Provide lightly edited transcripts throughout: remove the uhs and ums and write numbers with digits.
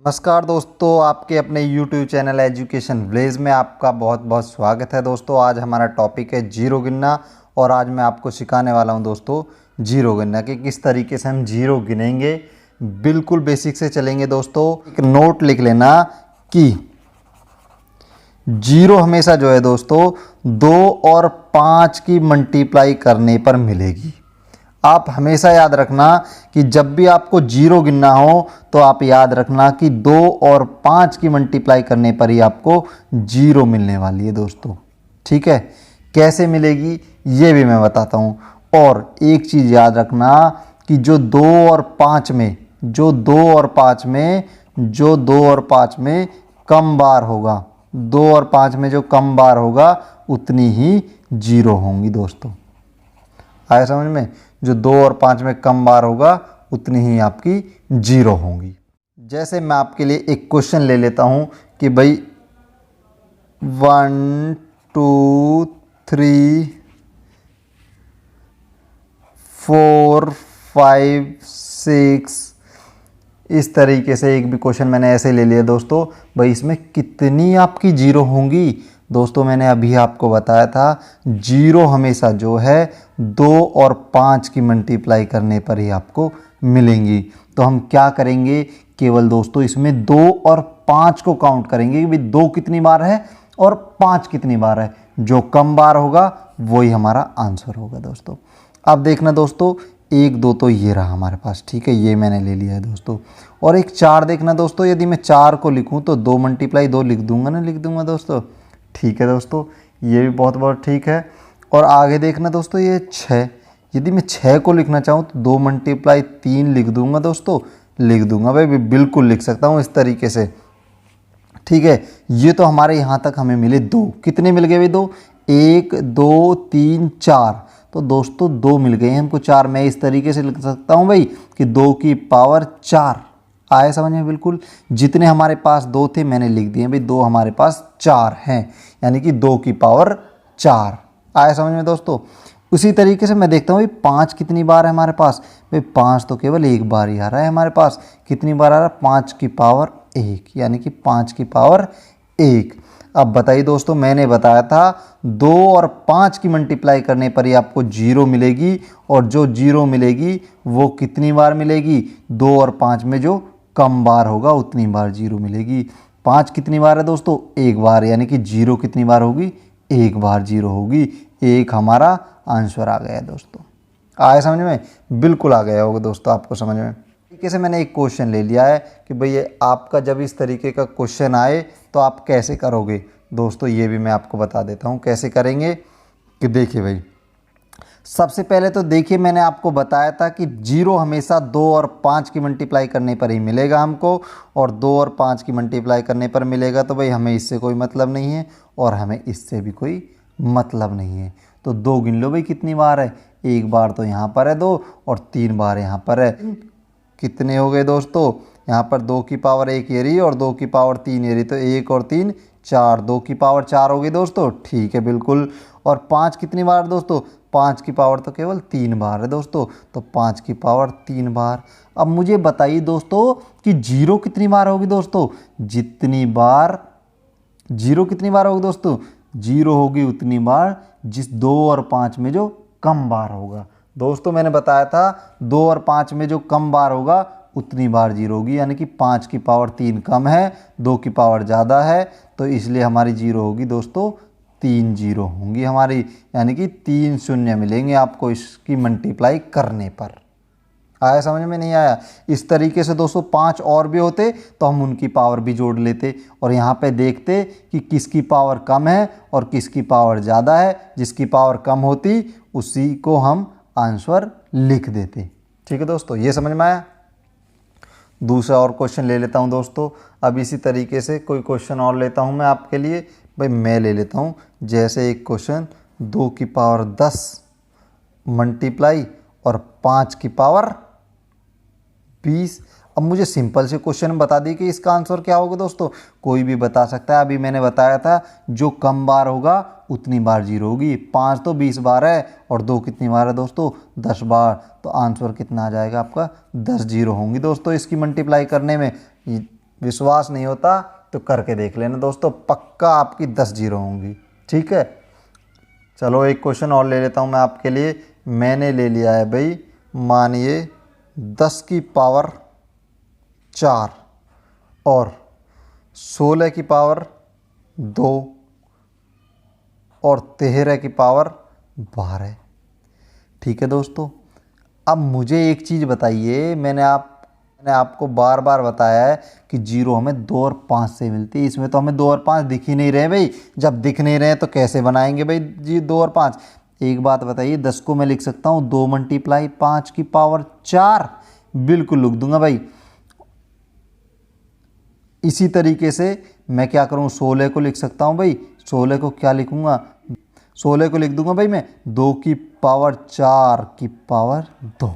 नमस्कार दोस्तों, आपके अपने YouTube चैनल एजुकेशन विलेज में आपका बहुत बहुत स्वागत है। दोस्तों आज हमारा टॉपिक है जीरो गिनना और आज मैं आपको सिखाने वाला हूं दोस्तों जीरो गिनना कि किस तरीके से हम जीरो गिनेंगे। बिल्कुल बेसिक से चलेंगे दोस्तों। एक नोट लिख लेना कि जीरो हमेशा जो है दोस्तों 2 और 5 की मल्टीप्लाई करने पर मिलेगी। आप हमेशा याद रखना कि जब भी आपको जीरो गिनना हो तो आप याद रखना कि 2 और 5 की मल्टीप्लाई करने पर ही आपको जीरो मिलने वाली है दोस्तों। ठीक है, कैसे मिलेगी ये भी मैं बताता हूँ। और एक चीज़ याद रखना कि जो 2 और 5 में कम बार होगा, 2 और 5 में जो कम बार होगा उतनी ही जीरो होंगी दोस्तों। आया समझ में? जो 2 और 5 में कम बार होगा उतनी ही आपकी जीरो होंगी। जैसे मैं आपके लिए एक क्वेश्चन ले लेता हूं कि भाई 1 2 3 4 5 6 इस तरीके से एक भी क्वेश्चन मैंने ऐसे ले लिया दोस्तों। भाई इसमें कितनी आपकी जीरो होंगी? दोस्तों मैंने अभी आपको बताया था जीरो हमेशा जो है 2 और 5 की मल्टीप्लाई करने पर ही आपको मिलेंगी। तो हम क्या करेंगे, केवल दोस्तों इसमें 2 और 5 को काउंट करेंगे कि भाई 2 कितनी बार है और 5 कितनी बार है। जो कम बार होगा वही हमारा आंसर होगा दोस्तों। अब देखना दोस्तों, 1 2 तो ये रहा हमारे पास, ठीक है, ये मैंने ले लिया है दोस्तों। और एक 4 देखना दोस्तों, यदि मैं 4 को लिखूं तो 2 मल्टीप्लाई 2 लिख दूंगा दोस्तों। ठीक है दोस्तों, ये भी बहुत बहुत ठीक है। और आगे देखना दोस्तों, ये 6, यदि मैं 6 को लिखना चाहूँ तो 2 मल्टीप्लाई 3 लिख दूंगा दोस्तों, लिख दूंगा भाई, बिल्कुल लिख सकता हूँ इस तरीके से। ठीक है, ये तो हमारे यहाँ तक हमें मिले 2। कितने मिल गए भाई? 2, 1 2 3 4। तो दोस्तों 2 मिल गए हमको। 4 मैं इस तरीके से लिख सकता हूँ भाई कि 2 की पावर 4। आए समझ में? बिल्कुल, जितने हमारे पास 2 थे मैंने लिख दिए भाई, 2 हमारे पास 4 हैं, यानी कि 2 की पावर 4। आए समझ में दोस्तों? उसी तरीके से मैं देखता हूँ भाई 5 कितनी बार है हमारे पास। भाई 5 तो केवल एक बार ही आ रहा है हमारे पास। कितनी बार आ रहा है? 5 की पावर 1, यानी कि 5 की पावर 1। अब बताइए दोस्तों, मैंने बताया था 2 और 5 की मल्टीप्लाई करने पर ही आपको जीरो मिलेगी। और जो जीरो मिलेगी वो कितनी बार मिलेगी? 2 और 5 में जो कम बार होगा उतनी बार जीरो मिलेगी। 5 कितनी बार है दोस्तों? एक बार, यानी कि जीरो कितनी बार होगी? एक बार जीरो होगी। एक हमारा आंसर आ गया दोस्तों। आया समझ में? बिल्कुल आ गया होगा दोस्तों आपको समझ में। तरीके से मैंने एक क्वेश्चन ले लिया है कि भाई ये आपका जब इस तरीके का क्वेश्चन आए तो आप कैसे करोगे दोस्तों, ये भी मैं आपको बता देता हूँ कैसे करेंगे। कि देखिए भाई, सबसे पहले तो देखिए मैंने आपको बताया था कि जीरो हमेशा 2 और 5 की मल्टीप्लाई करने पर ही मिलेगा हमको। और 2 और 5 की मल्टीप्लाई करने पर मिलेगा तो भाई हमें इससे कोई मतलब नहीं है और हमें इससे भी कोई मतलब नहीं है। तो 2 गिन लो भाई कितनी बार है। एक बार तो यहाँ पर है 2 और 3 बार यहाँ पर है। कितने हो गए दोस्तों? यहाँ पर 2 की पावर 1 ये रही और 2 की पावर 3 ये रही, तो 1 और 3 4, 2 की पावर 4 हो गई दोस्तों। ठीक है, बिल्कुल। और 5 कितनी बार दोस्तों? 5 की पावर तो केवल 3 बार है दोस्तों, तो 5 की पावर 3 बार। अब मुझे बताइए दोस्तों कि जीरो कितनी बार होगी दोस्तों? जितनी बार जीरो कितनी बार होगी दोस्तों? जीरो होगी उतनी बार जिस 2 और 5 में जो कम बार होगा। दोस्तों मैंने बताया था 2 और 5 में जो कम बार होगा उतनी बार जीरो होगी, यानी कि 5 की पावर 3 कम है, 2 की पावर ज़्यादा है, तो इसलिए हमारी जीरो होगी दोस्तों 3 जीरो होंगी हमारी, यानी कि 3 शून्य मिलेंगे आपको इसकी मल्टीप्लाई करने पर। आया समझ में? नहीं आया? इस तरीके से दोस्तों 5 और भी होते तो हम उनकी पावर भी जोड़ लेते और यहाँ पे देखते कि किसकी पावर कम है और किसकी पावर ज़्यादा है। जिसकी पावर कम होती उसी को हम आंसर लिख देते। ठीक है दोस्तों, ये समझ में आया? दूसरा और क्वेश्चन ले लेता हूँ दोस्तों। अब इसी तरीके से कोई क्वेश्चन और लेता हूँ मैं आपके लिए। भाई मैं ले लेता हूँ जैसे एक क्वेश्चन 2 की पावर 10 मल्टीप्लाई और 5 की पावर 20। अब मुझे सिंपल से क्वेश्चन बता दी कि इसका आंसर क्या होगा दोस्तों। कोई भी बता सकता है। अभी मैंने बताया था जो कम बार होगा उतनी बार जीरो होगी। 5 तो 20 बार है और 2 कितनी बार है दोस्तों? 10 बार। तो आंसर कितना आ जाएगा आपका? 10 जीरो होंगी दोस्तों इसकी मल्टीप्लाई करने में। विश्वास नहीं होता तो करके देख लेना दोस्तों, पक्का आपकी 10 जीरो होंगी। ठीक है, चलो एक क्वेश्चन और ले लेता हूँ मैं आपके लिए। मैंने ले लिया है भाई, मानिए 10 की पावर 4 और 16 की पावर 2 और 13 की पावर 12। ठीक है दोस्तों, अब मुझे एक चीज़ बताइए, मैंने आपको बार बार बताया है कि जीरो हमें 2 और 5 से मिलती है। इसमें तो हमें 2 और 5 दिख ही नहीं रहे भाई। जब दिख नहीं रहे तो कैसे बनाएंगे भाई जी 2 और 5। एक बात बताइए, 10 को मैं लिख सकता हूँ 2 मल्टीप्लाई 5 की पावर 4, बिल्कुल लिख दूंगा भाई। इसी तरीके से मैं क्या करूँ, 16 को लिख सकता हूँ भाई। 16 को क्या लिखूँगा, 16 को लिख दूंगा भाई मैं 2 की पावर 4 की पावर 2,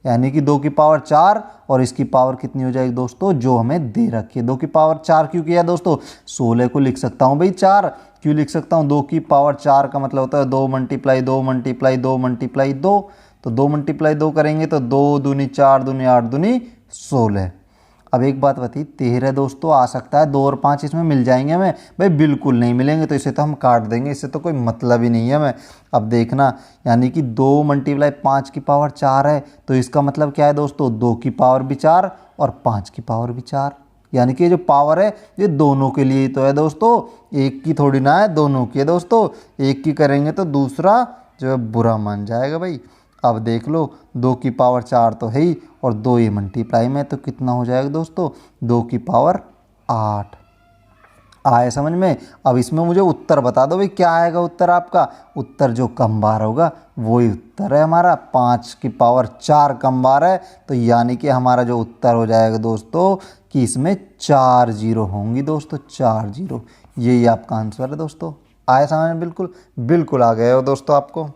यानी कि 2 की पावर 4 और इसकी पावर कितनी हो जाएगी दोस्तों, जो हमें दे रखी है। 2 की पावर 4 क्यों किया दोस्तों, 16 को लिख सकता हूँ भाई 4, क्यों लिख सकता हूँ, 2 की पावर 4 का मतलब होता है 2 मल्टीप्लाई 2 मल्टीप्लाई 2 मल्टीप्लाई 2। तो 2 मल्टीप्लाई 2 करेंगे तो 2 दूनी 4 दूनी 8 दूनी 16। अब एक बात बताइए, 13 दोस्तों आ सकता है, 2 और 5 इसमें मिल जाएंगे हमें भाई, बिल्कुल नहीं मिलेंगे, तो इसे तो हम काट देंगे, इससे तो कोई मतलब ही नहीं है हमें। अब देखना, यानी कि 2 मल्टीप्लाई 5 की पावर 4 है, तो इसका मतलब क्या है दोस्तों, 2 की पावर भी 4 और 5 की पावर भी 4, यानी कि ये जो पावर है ये दोनों के लिए ही तो है दोस्तों, एक की थोड़ी ना है, दोनों की है दोस्तों। एक की करेंगे तो दूसरा जो है बुरा मान जाएगा भाई। अब देख लो, 2 की पावर 4 तो है ही और 2 ये मल्टीप्लाई में, तो कितना हो जाएगा दोस्तों, 2 की पावर 8। आए समझ में। अब इसमें मुझे उत्तर बता दो भाई, क्या आएगा उत्तर आपका। उत्तर जो कम बार होगा वही उत्तर है हमारा। 5 की पावर 4 कम बार है, तो यानी कि हमारा जो उत्तर हो जाएगा दोस्तों कि इसमें 4 जीरो होंगी दोस्तों, 4 जीरो। यही आपका आंसर है दोस्तों। आए समझ में, बिल्कुल बिल्कुल आ गए हो दोस्तों आपको।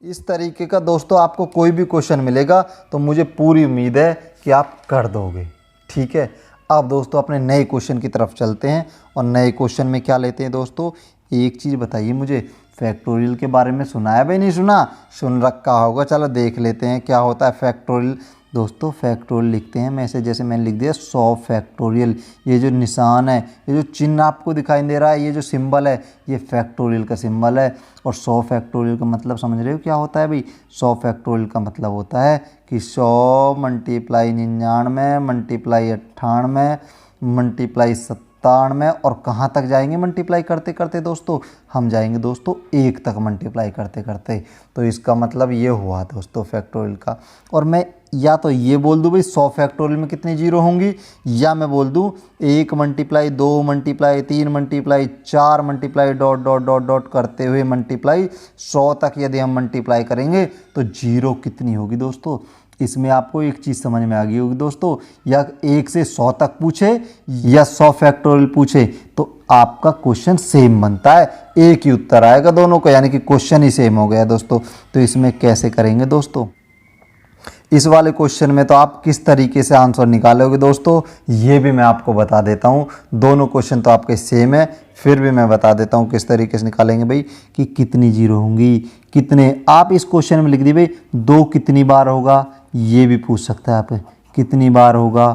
इस तरीके का दोस्तों आपको कोई भी क्वेश्चन मिलेगा तो मुझे पूरी उम्मीद है कि आप कर दोगे। ठीक है, अब दोस्तों अपने नए क्वेश्चन की तरफ चलते हैं, और नए क्वेश्चन में क्या लेते हैं दोस्तों। एक चीज़ बताइए मुझे, फैक्टोरियल के बारे में सुना है भाई, नहीं सुना, सुन रखा होगा, चलो देख लेते हैं क्या होता है फैक्टोरियल। दोस्तों फैक्टोरियल लिखते हैं, मैं इसे जैसे मैंने लिख दिया 100 फैक्टोरियल। ये जो निशान है, ये जो चिन्ह आपको दिखाई दे रहा है, ये जो सिंबल है, ये फैक्टोरियल का सिंबल है। और 100 फैक्टोरियल का मतलब समझ रहे हो क्या होता है भाई। 100 फैक्टोरियल का मतलब होता है कि 100 मल्टीप्लाई 99 मल्टीप्लाई 98 मल्टीप्लाई 97, और कहाँ तक जाएंगे मल्टीप्लाई करते करते दोस्तों, हम जाएंगे दोस्तों 1 तक मल्टीप्लाई करते करते। तो इसका मतलब ये हुआ दोस्तों फैक्टोरियल का। और मैं या तो ये बोल दूँ भाई 100 फैक्टोरियल में कितनी जीरो होंगी, या मैं बोल दूँ 1 multiply 2 multiply 3 multiply 4 multiply dot dot dot dot करते हुए मल्टीप्लाई 100 तक यदि हम मल्टीप्लाई करेंगे तो जीरो कितनी होगी दोस्तों। इसमें आपको एक चीज़ समझ में आ गई होगी दोस्तों, या 1 से 100 तक पूछे या 100 फैक्टोरियल पूछे तो आपका क्वेश्चन सेम बनता है, एक ही उत्तर आएगा दोनों को, यानी कि क्वेश्चन ही सेम हो गया दोस्तों। तो इसमें कैसे करेंगे दोस्तों, इस वाले क्वेश्चन में तो आप किस तरीके से आंसर निकालोगे दोस्तों, ये भी मैं आपको बता देता हूँ। दोनों क्वेश्चन तो आपके सेम है, फिर भी मैं बता देता हूँ किस तरीके से निकालेंगे भाई, कि कितनी जीरो होंगी, कितने। आप इस क्वेश्चन में लिख दी भाई 2 कितनी बार होगा, ये भी पूछ सकता है आप, कितनी बार होगा,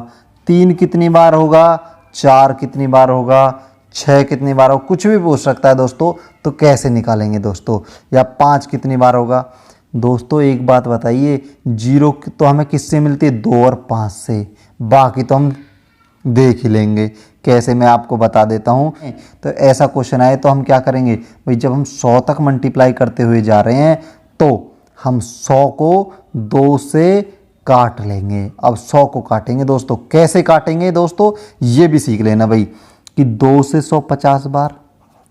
3 कितनी बार होगा, 4 कितनी बार होगा, 6 कितनी बार होगा, कुछ भी पूछ सकता है दोस्तों। तो कैसे निकालेंगे दोस्तों, या 5 कितनी बार होगा। दोस्तों एक बात बताइए, जीरो तो हमें किससे मिलती है, 2 और 5 से, बाकी तो हम देख ही लेंगे कैसे, मैं आपको बता देता हूँ। तो ऐसा क्वेश्चन आए तो हम क्या करेंगे भाई, जब हम 100 तक मल्टीप्लाई करते हुए जा रहे हैं तो हम 100 को 2 से काट लेंगे। अब 100 को काटेंगे दोस्तों, कैसे काटेंगे दोस्तों ये भी सीख लेना भाई, कि 2 से 100 50 बार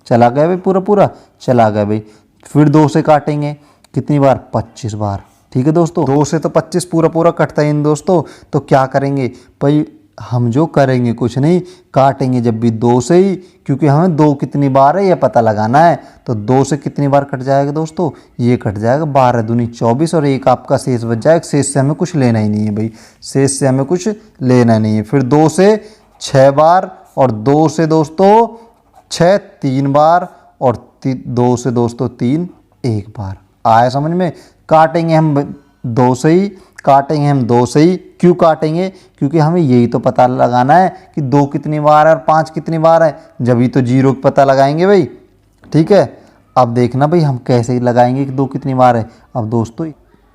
चला गया भाई, पूरा पूरा चला गया भाई। फिर 2 से काटेंगे कितनी बार, 25 बार। ठीक है दोस्तों, 2 से तो 25 पूरा पूरा कटता है इन दोस्तों। तो क्या करेंगे भाई, हम जो करेंगे कुछ नहीं, काटेंगे जब भी 2 से ही, क्योंकि हमें 2 कितनी बार है ये पता लगाना है। तो 2 से कितनी बार कट जाएगा दोस्तों, ये कट जाएगा 12 दूनी 24, और एक आपका शेष बच जाएगा। शेष से हमें कुछ लेना ही नहीं है भाई, शेष से हमें कुछ लेना नहीं है। फिर 2 से 6 बार, और 2 से दोस्तों 6 3 बार, और 2 से दोस्तों 3 1 बार। आया समझ में। काटेंगे हम 2 से ही, काटेंगे हम 2 से ही। क्यों काटेंगे? क्योंकि हमें यही तो पता लगाना है कि 2 कितनी बार है और 5 कितनी बार है, जब ही तो जीरो का पता लगाएंगे भाई। ठीक है, अब देखना भाई हम कैसे लगाएंगे कि 2 कितनी बार है। अब दोस्तों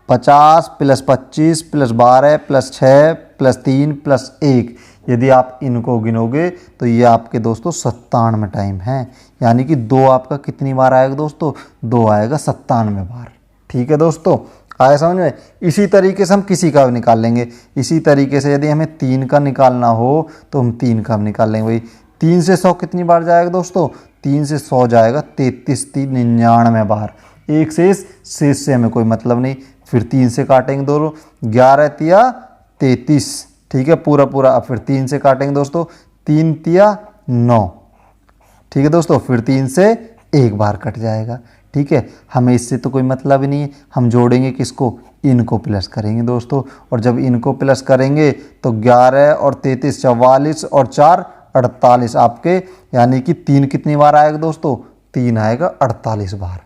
50 + 25 + 12 + 6 + 3 + 1, यदि आप इनको गिनोगे तो ये आपके दोस्तों 97 टाइम है। यानी कि 2 आपका कितनी बार आएगा दोस्तों? 2 आएगा 97 बार। ठीक है दोस्तों, आया समझ में? इसी तरीके से हम किसी का भी निकाल लेंगे। इसी तरीके से यदि हमें 3 का निकालना हो तो हम 3 का भी निकाल लेंगे भाई। 3 से 100 कितनी बार जाएगा दोस्तों? 3 से 100 जाएगा 33 3 99 बार। एक शेष से हमें कोई मतलब नहीं। फिर 3 से काटेंगे दोनों, 11 तिया 33। ठीक है, पूरा पूरा। अब फिर 3 से काटेंगे दोस्तों, 3 तिया 9। ठीक है दोस्तों, फिर 3 से 1 बार कट जाएगा। ठीक है, हमें इससे तो कोई मतलब ही नहीं है। हम जोड़ेंगे किसको? इनको प्लस करेंगे दोस्तों। और जब इनको प्लस करेंगे तो 11 और 33 44 और 4 48 आपके, यानी कि 3 कितनी बार आएगा दोस्तों? 3 आएगा 48 बार।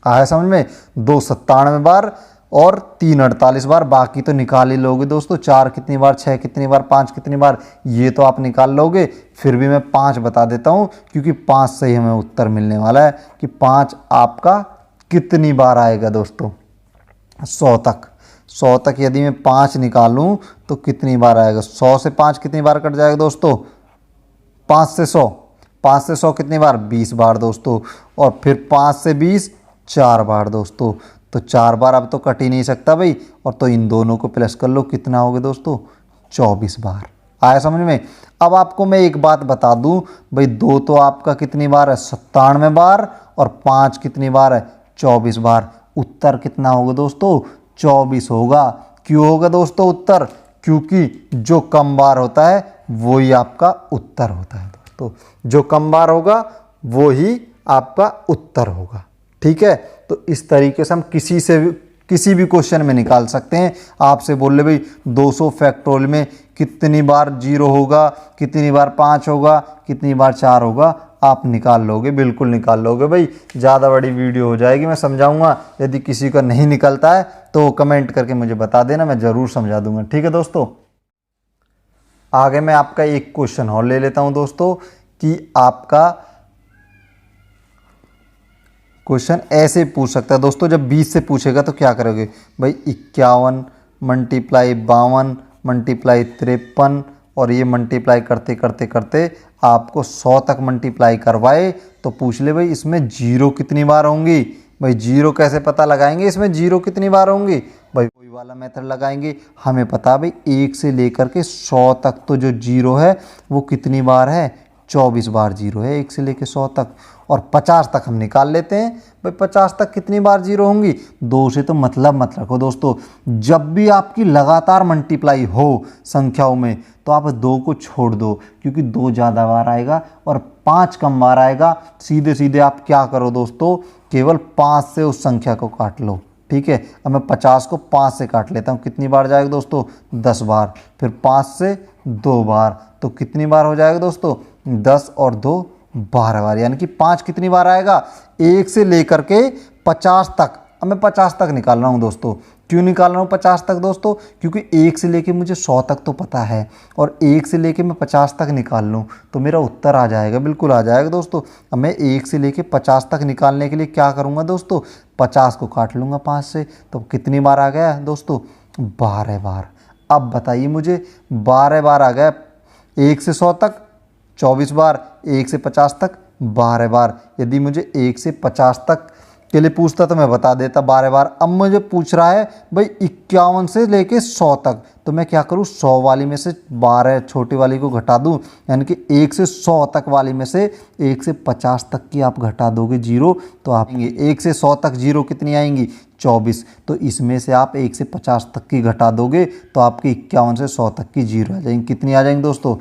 आया समझ में? 2 97 बार और 3 48 बार। बाकी तो निकाल ही लोगे दोस्तों। 4 कितनी बार, 6 कितनी बार, 5 कितनी बार, ये तो आप निकाल लोगे। फिर भी मैं 5 बता देता हूँ, क्योंकि 5 से ही हमें उत्तर मिलने वाला है कि 5 आपका कितनी बार आएगा दोस्तों? 100 तक। 100 तक यदि मैं 5 निकालूं तो कितनी बार आएगा? 100 से 5 कितनी बार कट जाएगा दोस्तों? 5 से 100। 5 से 100 कितनी बार? 20 बार दोस्तों। और फिर 5 से 20 4 बार दोस्तों। तो 4 बार अब तो कट ही नहीं सकता भाई। और तो इन दोनों को प्लस कर लो, कितना हो गया दोस्तों? 24 बार। आया समझ में? अब आपको मैं एक बात बता दूं भाई, 2 तो आपका कितनी बार है? 97 बार। और 5 कितनी बार है? 24 बार। उत्तर कितना होगा दोस्तों? 24 होगा। क्यों होगा दोस्तों उत्तर? क्योंकि जो कम बार होता है वो ही आपका उत्तर होता है दोस्तों। जो कम बार होगा वो ही आपका उत्तर होगा। ठीक है, तो इस तरीके से हम किसी भी क्वेश्चन में निकाल सकते हैं। आपसे बोल ले भाई 200 फैक्टोरियल में कितनी बार 0 होगा, कितनी बार 5 होगा, कितनी बार 4 होगा, आप निकाल लोगे, बिल्कुल निकाल लोगे भाई। ज़्यादा बड़ी वीडियो हो जाएगी, मैं समझाऊंगा। यदि किसी का नहीं निकलता है तो कमेंट करके मुझे बता देना, मैं ज़रूर समझा दूंगा। ठीक है दोस्तों, आगे मैं आपका एक क्वेश्चन और ले लेता हूं दोस्तों कि आपका क्वेश्चन ऐसे पूछ सकता है दोस्तों। जब 20 से पूछेगा तो क्या करोगे भाई? 51 × 52 × 53 और ये मल्टीप्लाई करते करते करते आपको 100 तक मल्टीप्लाई करवाए तो पूछ ले भाई इसमें 0 कितनी बार होंगी। भाई 0 कैसे पता लगाएंगे? इसमें 0 कितनी बार होंगी भाई? कोई वाला मेथड लगाएंगे। हमें पता भाई 1 से लेकर के 100 तक तो जो 0 है वो कितनी बार है? 24 बार 0 है 1 से लेकर 100 तक। और 50 तक हम निकाल लेते हैं भाई 50 तक कितनी बार 0 होंगी? 2 से तो मतलब मत रखो दोस्तों। जब भी आपकी लगातार मल्टीप्लाई हो संख्याओं में तो आप 2 को छोड़ दो, क्योंकि 2 ज़्यादा बार आएगा और 5 कम बार आएगा। सीधे सीधे आप क्या करो दोस्तों, केवल 5 से उस संख्या को काट लो। ठीक है, अब मैं 50 को 5 से काट लेता हूँ। कितनी बार जाएगा दोस्तों? 10 बार। फिर 5 से 2 बार, तो कितनी बार हो जाएगा दोस्तों? 10 और 2 12 बार। यानी कि 5 कितनी बार आएगा? 1 से लेकर के 50 तक। अब मैं 50 तक निकाल रहा हूँ दोस्तों। क्यों निकाल रहा हूँ 50 तक दोस्तों? क्योंकि 1 से लेके मुझे 100 तक तो पता है, और 1 से लेके मैं 50 तक निकाल लूँ तो मेरा उत्तर आ जाएगा, बिल्कुल आ जाएगा दोस्तों। अब मैं 1 से लेके 50 तक निकालने के लिए क्या करूँगा दोस्तों? 50 को काट लूँगा 5 से, तो कितनी बार आ गया दोस्तों? 12 बार। अब बताइए मुझे, 12 बार आ गया। 1 से 100 तक 24 बार, 1 से 50 तक 12 बार। यदि मुझे 1 से 50 तक के लिए पूछता तो मैं बता देता 12 बार। अब मुझे पूछ रहा है भाई 51 से लेके 100 तक, तो मैं क्या करूँ? 100 वाली में से 12 छोटी वाली को घटा दूँ, यानी कि 1 से 100 तक वाली में से 1 से 50 तक की आप घटा दोगे 0, तो आप 1 से 100 तक 0 कितनी आएंगी? 24। तो इसमें से आप 1 से 50 तक की घटा दोगे तो आपकी 51 से 100 तक की 0 आ जाएंगी। कितनी आ जाएंगी दोस्तों?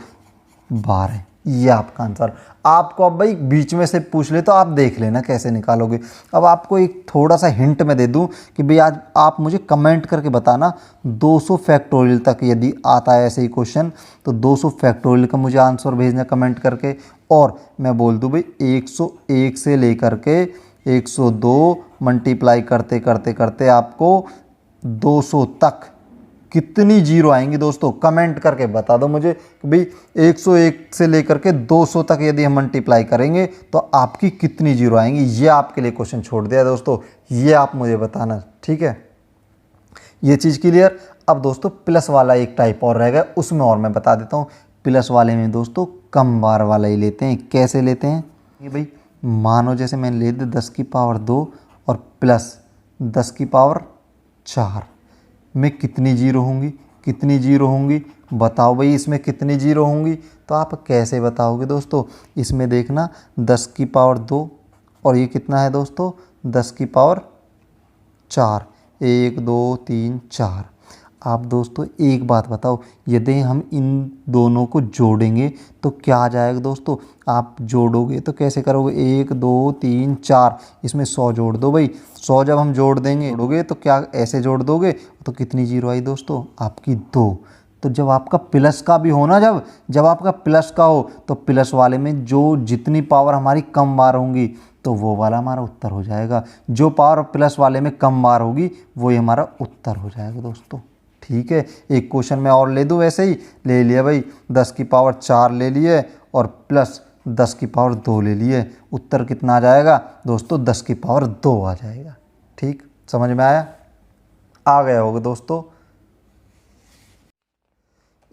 12। ये आपका आंसर। आपको अब भाई बीच में से पूछ ले तो आप देख लेना कैसे निकालोगे। अब आपको एक थोड़ा सा हिंट मैं दे दूं कि भाई आज आप मुझे कमेंट करके बताना 200 फैक्टोरियल तक यदि आता है ऐसे ही क्वेश्चन, तो 200 फैक्टोरियल का मुझे आंसर भेजना कमेंट करके। और मैं बोल दूं भाई 101 से लेकर के 102 मल्टीप्लाई करते करते करते आपको 200 तक कितनी जीरो आएंगी दोस्तों, कमेंट करके बता दो मुझे कि भाई 101 से लेकर के 200 तक यदि हम मल्टीप्लाई करेंगे तो आपकी कितनी जीरो आएंगी। ये आपके लिए क्वेश्चन छोड़ दिया दोस्तों, ये आप मुझे बताना, ठीक है। ये चीज़ क्लियर। अब दोस्तों प्लस वाला एक टाइप और रहेगा, उसमें और मैं बता देता हूँ। प्लस वाले में दोस्तों कम बार वाला ही लेते हैं। कैसे लेते हैं ये भाई, मानो जैसे मैंने ले दिया 10 की पावर 2 और प्लस 10 की पावर 4 में कितनी जीरो होंगी, कितनी जीरो होंगी बताओ भाई, इसमें कितनी जीरो होंगी। तो आप कैसे बताओगे दोस्तों, इसमें देखना 10 की पावर 2 और ये कितना है दोस्तों 10 की पावर 4, 1 2 3 4। आप दोस्तों एक बात बताओ, यदि हम इन दोनों को जोड़ेंगे तो क्या आ जाएगा दोस्तों। आप जोड़ोगे तो कैसे करोगे, 1 2 3 4, इसमें 100 जोड़ दो भाई। 100 जब हम जोड़ देंगे जोड़ोगे तो क्या ऐसे जोड़ दोगे तो कितनी जीरो आई दोस्तों आपकी 2। तो जब आपका प्लस का भी हो ना, जब आपका प्लस का हो तो प्लस वाले में जो जितनी पावर हमारी कम बार होंगी तो वो वाला हमारा उत्तर हो जाएगा। जो पावर प्लस वाले में कम बार होगी वही हमारा उत्तर हो जाएगा दोस्तों, ठीक है। एक क्वेश्चन में और ले दूँ, वैसे ही ले लिया भाई, 10 की पावर 4 ले लिए और प्लस 10 की पावर 2 ले लिए। उत्तर कितना आ जाएगा दोस्तों 10 की पावर 2 आ जाएगा। ठीक, समझ में आया, आ गया होगा दोस्तों।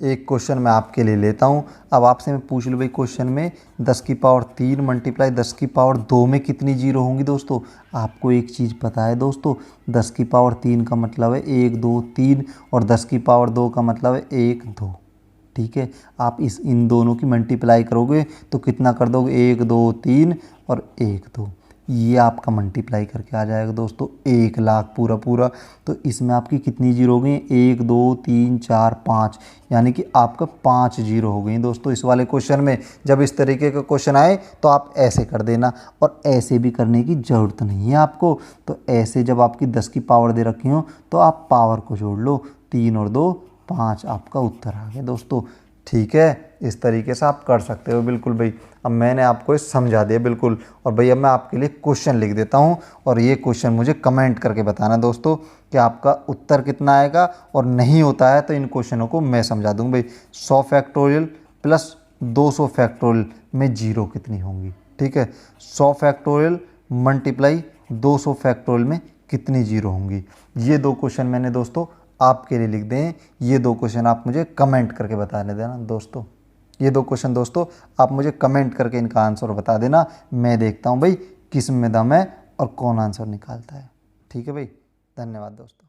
एक क्वेश्चन मैं आपके लिए लेता हूँ। अब आपसे मैं पूछ लूँ भाई, क्वेश्चन में 10 की पावर 3 मल्टीप्लाई 10 की पावर 2 में कितनी जीरो होंगी दोस्तों। आपको एक चीज़ पता है दोस्तों, 10 की पावर 3 का मतलब है 1 2 3 और 10 की पावर 2 का मतलब है 1 2, ठीक है। आप इन दोनों की मल्टीप्लाई करोगे तो कितना कर दोगे, 1 2 3 और 1 2, ये आपका मल्टीप्लाई करके आ जाएगा दोस्तों 1 लाख पूरा पूरा। तो इसमें आपकी कितनी जीरो हो गई, 1 2 3 4 5, यानी कि आपका 5 जीरो हो गई दोस्तों इस वाले क्वेश्चन में। जब इस तरीके का क्वेश्चन आए तो आप ऐसे कर देना, और ऐसे भी करने की ज़रूरत नहीं है आपको। तो ऐसे जब आपकी 10 की पावर दे रखी हो तो आप पावर को जोड़ लो, 3 और 2 5, आपका उत्तर आ गया दोस्तों, ठीक है। इस तरीके से आप कर सकते हो बिल्कुल भाई। अब मैंने आपको ये समझा दिया बिल्कुल। और भाई अब मैं आपके लिए क्वेश्चन लिख देता हूँ और ये क्वेश्चन मुझे कमेंट करके बताना दोस्तों कि आपका उत्तर कितना आएगा। और नहीं होता है तो इन क्वेश्चनों को मैं समझा दूँगा भाई। 100 फैक्टोरियल प्लस 200 फैक्टोरियल में जीरो कितनी होंगी, ठीक है। 100 फैक्टोरियल मल्टीप्लाई 200 फैक्टोरियल में कितनी जीरो होंगी। ये दो क्वेश्चन मैंने दोस्तों आपके लिए लिख दें। ये दो क्वेश्चन आप मुझे कमेंट करके बताने देना दोस्तों। ये दो क्वेश्चन दोस्तों आप मुझे कमेंट करके इनका आंसर बता देना। मैं देखता हूँ भाई किस में दम है और कौन आंसर निकालता है, ठीक है भाई। धन्यवाद दोस्तों।